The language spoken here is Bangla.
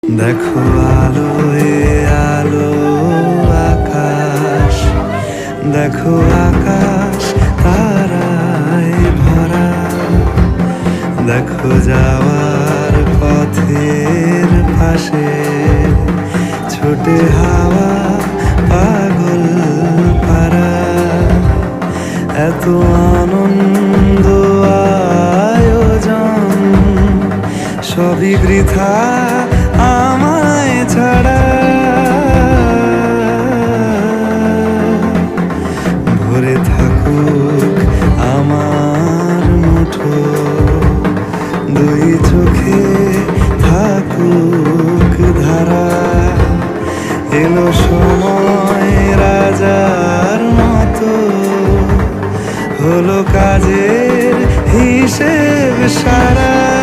দেখো আলোয় আলো আকাশ, দেখো আকাশ তারায় ভরা, দেখো যাওয়ার পথের পাশে ছোটে হাওয়া পাগল পারা। এত আনন্দ আয়োজন সবই বৃথা আমায় ছাড়া। ভরে থাকুক আমার মুঠো, দুই চোখে থাকুক ধারা। এলো সময় রাজার মতো, হলো কাজের হিসেব সারা।